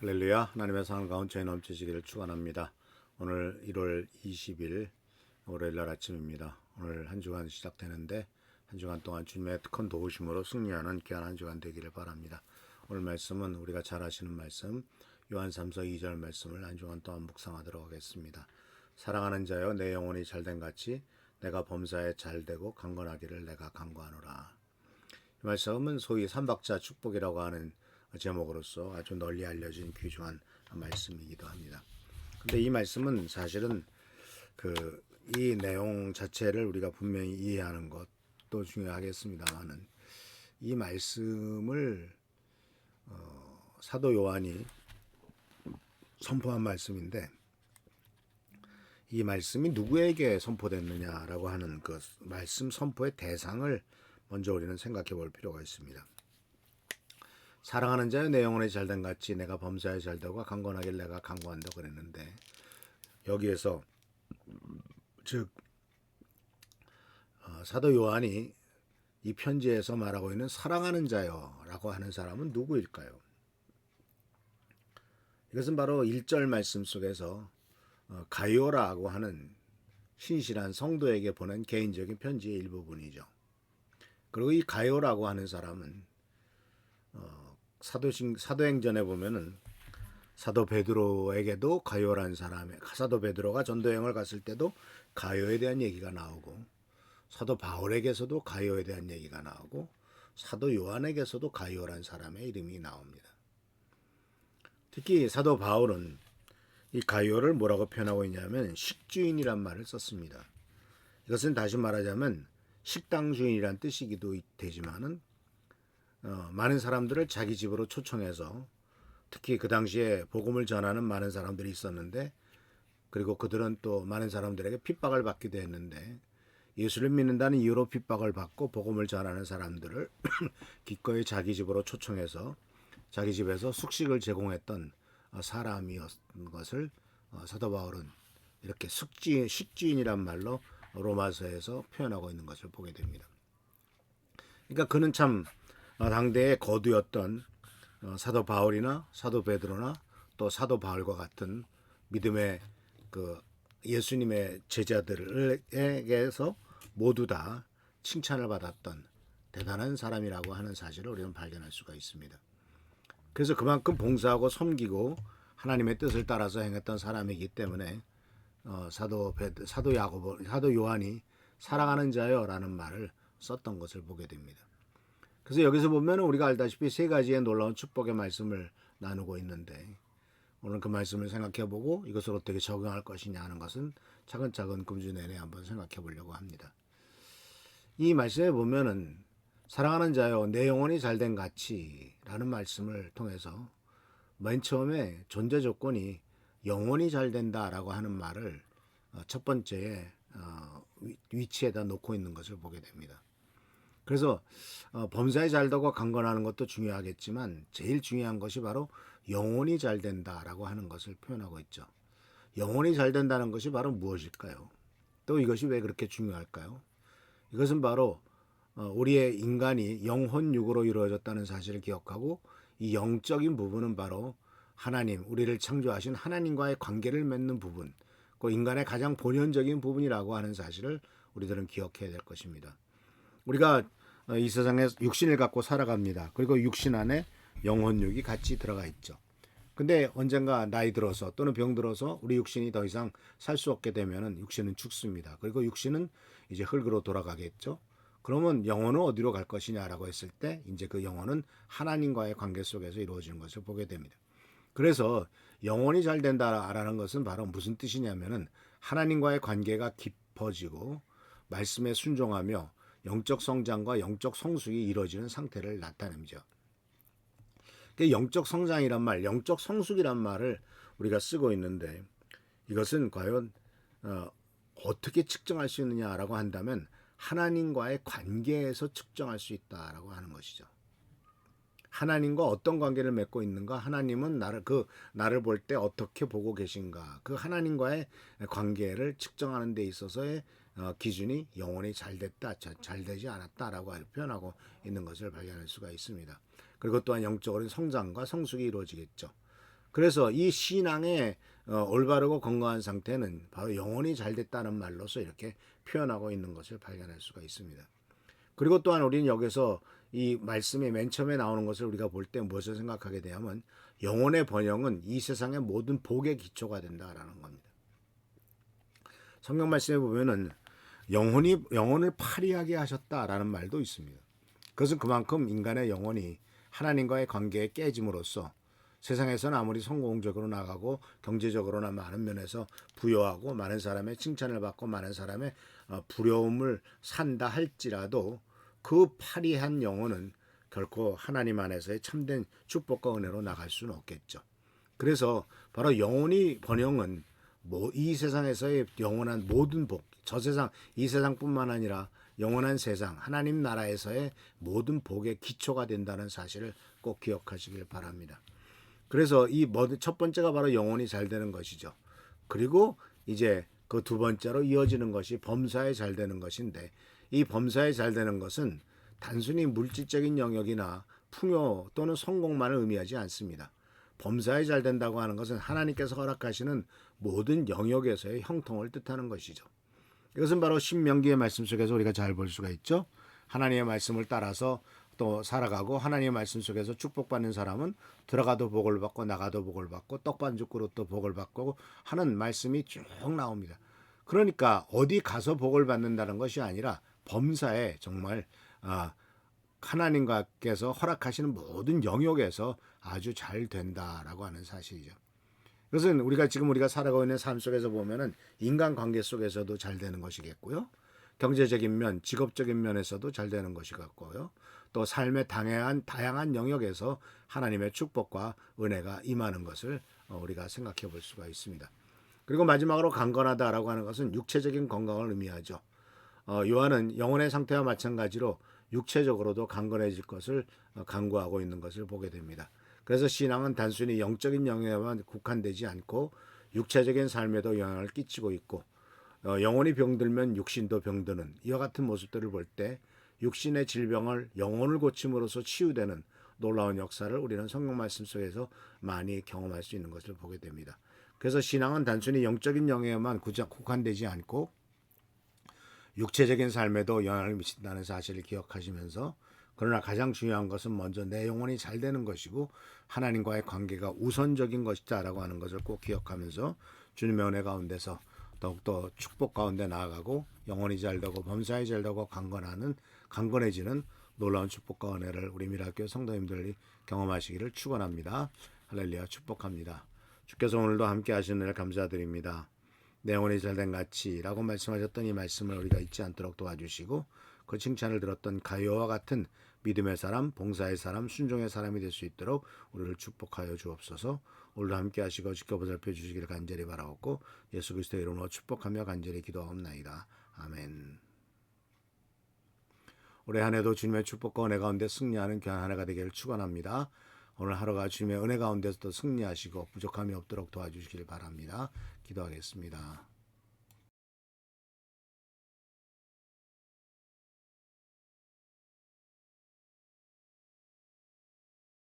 할렐루야. 하나님의 사랑 가운데 저희 넘치시기를 축원합니다. 오늘 1월 20일 월요일날 아침입니다. 오늘 한 주간 시작되는데 한 주간 동안 주님의 큰 도우심으로 승리하는 귀한 한 주간 되기를 바랍니다. 오늘 말씀은 우리가 잘 아시는 말씀 요한 3서 2절 말씀을 한 주간 동안 묵상하도록 하겠습니다. 사랑하는 자여 내 영혼이 잘된 같이 내가 범사에 잘되고 강건하기를 내가 간구하노라. 이 말씀은 소위 삼박자 축복이라고 하는 제목으로서 아주 널리 알려진 귀중한 말씀이기도 합니다. 근데 이 말씀은 사실은 이 내용 자체를 우리가 분명히 이해하는 것도 중요하겠습니다만은 이 말씀을 사도 요한이 선포한 말씀인데 이 말씀이 누구에게 선포됐느냐라고 하는 그 말씀 선포의 대상을 먼저 우리는 생각해 볼 필요가 있습니다. 사랑하는 자여 내 영혼이 잘된 같이 내가 범사에 잘되고 강건하길 내가 간구한다 그랬는데 여기에서 즉 사도 요한이 이 편지에서 말하고 있는 사랑하는 자여라고 하는 사람은 누구일까요? 이것은 바로 1절 말씀 속에서 가이오라고 하는 신실한 성도에게 보낸 개인적인 편지의 일부분이죠. 그리고 이 가이오라고 하는 사람은 사도행전에 보면은 사도 베드로에게도 가이오라는 사도 베드로가 전도여행을 갔을 때도 가이오에 대한 얘기가 나오고 사도 바울에게서도 가이오에 대한 얘기가 나오고 사도 요한에게서도 가이오라는 사람의 이름이 나옵니다. 특히 사도 바울은 이 가이오를 뭐라고 표현하고 있냐면 식주인이란 말을 썼습니다. 이것은 다시 말하자면 식당 주인이란 뜻이기도 되지만은 많은 사람들을 자기 집으로 초청해서 특히 그 당시에 복음을 전하는 많은 사람들이 있었는데 그리고 그들은 또 많은 사람들에게 핍박을 받기도 했는데 예수를 믿는다는 이유로 핍박을 받고 복음을 전하는 사람들을 기꺼이 자기 집으로 초청해서 자기 집에서 숙식을 제공했던 사람이었던 것을 사도 바울은 이렇게 식주인이란 말로 로마서에서 표현하고 있는 것을 보게 됩니다. 그러니까 그는 참 당대의 거두였던 사도 바울이나 사도 베드로나 또 사도 바울과 같은 믿음의 예수님의 제자들에게서 모두 다 칭찬을 받았던 대단한 사람이라고 하는 사실을 우리는 발견할 수가 있습니다. 그래서 그만큼 봉사하고 섬기고 하나님의 뜻을 따라서 행했던 사람이기 때문에 사도 요한이 사랑하는 자여라는 말을 썼던 것을 보게 됩니다. 그래서 여기서 보면 우리가 알다시피 세 가지의 놀라운 축복의 말씀을 나누고 있는데 오늘 그 말씀을 생각해보고 이것을 어떻게 적용할 것이냐 하는 것은 차근차근 금주 내내 한번 생각해 보려고 합니다. 이 말씀에 보면은 사랑하는 자여 내 영혼이 잘된 같이 라는 말씀을 통해서 맨 처음에 존재 조건이 영혼이 잘된다라고 하는 말을 첫 번째에 위치에다 놓고 있는 것을 보게 됩니다. 그래서 범사에 잘되고 강건하는 것도 중요하겠지만 제일 중요한 것이 바로 영혼이 잘된다라고 하는 것을 표현하고 있죠. 영혼이 잘된다는 것이 바로 무엇일까요? 또 이것이 왜 그렇게 중요할까요? 이것은 바로 우리의 인간이 영혼육으로 이루어졌다는 사실을 기억하고 이 영적인 부분은 바로 하나님, 우리를 창조하신 하나님과의 관계를 맺는 부분, 그 인간의 가장 본연적인 부분이라고 하는 사실을 우리들은 기억해야 될 것입니다. 우리가 이 세상에 육신을 갖고 살아갑니다. 그리고 육신 안에 영혼육이 같이 들어가 있죠. 근데 언젠가 나이 들어서 또는 병 들어서 우리 육신이 더 이상 살 수 없게 되면은 육신은 죽습니다. 그리고 육신은 이제 흙으로 돌아가겠죠. 그러면 영혼은 어디로 갈 것이냐라고 했을 때 이제 그 영혼은 하나님과의 관계 속에서 이루어지는 것을 보게 됩니다. 그래서 영혼이 잘 된다라는 것은 바로 무슨 뜻이냐면은 하나님과의 관계가 깊어지고 말씀에 순종하며 영적 성장과 영적 성숙이 이루어지는 상태를 나타내죠. 영적 성장이란 말, 영적 성숙이란 말을 우리가 쓰고 있는데 이것은 과연 어떻게 측정할 수 있느냐라고 한다면 하나님과의 관계에서 측정할 수 있다라고 하는 것이죠. 하나님과 어떤 관계를 맺고 있는가? 하나님은 나를 볼 때 어떻게 보고 계신가? 그 하나님과의 관계를 측정하는 데 있어서의 기준이 영혼이 잘 됐다, 잘 되지 않았다라고 표현하고 있는 것을 발견할 수가 있습니다. 그리고 또한 영적으로 성장과 성숙이 이루어지겠죠. 그래서 이 신앙의 올바르고 건강한 상태는 바로 영혼이 잘 됐다는 말로서 이렇게 표현하고 있는 것을 발견할 수가 있습니다. 그리고 또한 우리는 여기서 이 말씀이 맨 처음에 나오는 것을 우리가 볼 때 무엇을 생각하게 되냐면 영혼의 번영은 이 세상의 모든 복의 기초가 된다라는 겁니다. 성경 말씀에 보면은 영혼을 파리하게 하셨다라는 말도 있습니다. 그것은 그만큼 인간의 영혼이 하나님과의 관계에 깨짐으로써 세상에서는 아무리 성공적으로 나가고 경제적으로나 많은 면에서 부여하고 많은 사람의 칭찬을 받고 많은 사람의 부러움을 산다 할지라도 그 파리한 영혼은 결코 하나님 안에서의 참된 축복과 은혜로 나갈 수는 없겠죠. 그래서 바로 영혼이 번영은 이 세상에서의 영원한 모든 복, 이 세상뿐만 아니라 영원한 세상, 하나님 나라에서의 모든 복의 기초가 된다는 사실을 꼭 기억하시길 바랍니다. 그래서 첫 번째가 바로 영혼이 잘 되는 것이죠. 그리고 이제 그 두 번째로 이어지는 것이 범사에 잘 되는 것인데, 이 범사에 잘 되는 것은 단순히 물질적인 영역이나 풍요 또는 성공만을 의미하지 않습니다. 범사에 잘 된다고 하는 것은 하나님께서 허락하시는 모든 영역에서의 형통을 뜻하는 것이죠. 이것은 바로 신명기의 말씀 속에서 우리가 잘 볼 수가 있죠. 하나님의 말씀을 따라서 또 살아가고 하나님의 말씀 속에서 축복받는 사람은 들어가도 복을 받고 나가도 복을 받고 떡반죽 그릇도 복을 받고 하는 말씀이 쭉 나옵니다. 그러니까 어디 가서 복을 받는다는 것이 아니라 범사에 정말 하나님께서 허락하시는 모든 영역에서 아주 잘 된다라고 하는 사실이죠. 그것은 우리가 살아가고 있는 삶 속에서 보면은 인간관계 속에서도 잘 되는 것이겠고요. 경제적인 면, 직업적인 면에서도 잘 되는 것이 같고요. 또 삶의 다양한 영역에서 하나님의 축복과 은혜가 임하는 것을 우리가 생각해 볼 수가 있습니다. 그리고 마지막으로 강건하다라고 하는 것은 육체적인 건강을 의미하죠. 요한은 영혼의 상태와 마찬가지로 육체적으로도 강건해질 것을 강구하고 있는 것을 보게 됩니다. 그래서 신앙은 단순히 영적인 영역에만 국한되지 않고 육체적인 삶에도 영향을 끼치고 있고 영혼이 병들면 육신도 병드는 이와 같은 모습들을 볼 때 육신의 질병을 영혼을 고침으로써 치유되는 놀라운 역사를 우리는 성경 말씀 속에서 많이 경험할 수 있는 것을 보게 됩니다. 그래서 신앙은 단순히 영적인 영역에만 국한되지 않고 육체적인 삶에도 영향을 미친다는 사실을 기억하시면서 그러나 가장 중요한 것은 먼저 내 영혼이 잘 되는 것이고 하나님과의 관계가 우선적인 것이다라고 하는 것을 꼭 기억하면서 주님의 은혜 가운데서 더욱더 축복 가운데 나아가고 영혼이 잘 되고 범사에 잘 되고 강건해지는 놀라운 축복과 은혜를 우리 미라교회 성도님들이 경험하시기를 축원합니다. 할렐루야, 축복합니다. 주께서 오늘도 함께 하시는 일 감사드립니다. 내 영혼이 잘된 같이라고 말씀하셨던 이 말씀을 우리가 잊지 않도록 도와주시고 그 칭찬을 들었던 가요와 같은 믿음의 사람, 봉사의 사람, 순종의 사람이 될 수 있도록 우리를 축복하여 주옵소서. 오늘도 함께 하시고 지켜보살펴 주시기를 간절히 바라옵고 예수 그리스도의 이름으로 축복하며 간절히 기도하옵나이다. 아멘. 올해 한 해도 주님의 축복과 은혜 가운데 승리하는 귀한 한 해가 되기를 축원합니다. 오늘 하루가 주님의 은혜 가운데서도 승리하시고 부족함이 없도록 도와주시길 바랍니다. 기도하겠습니다.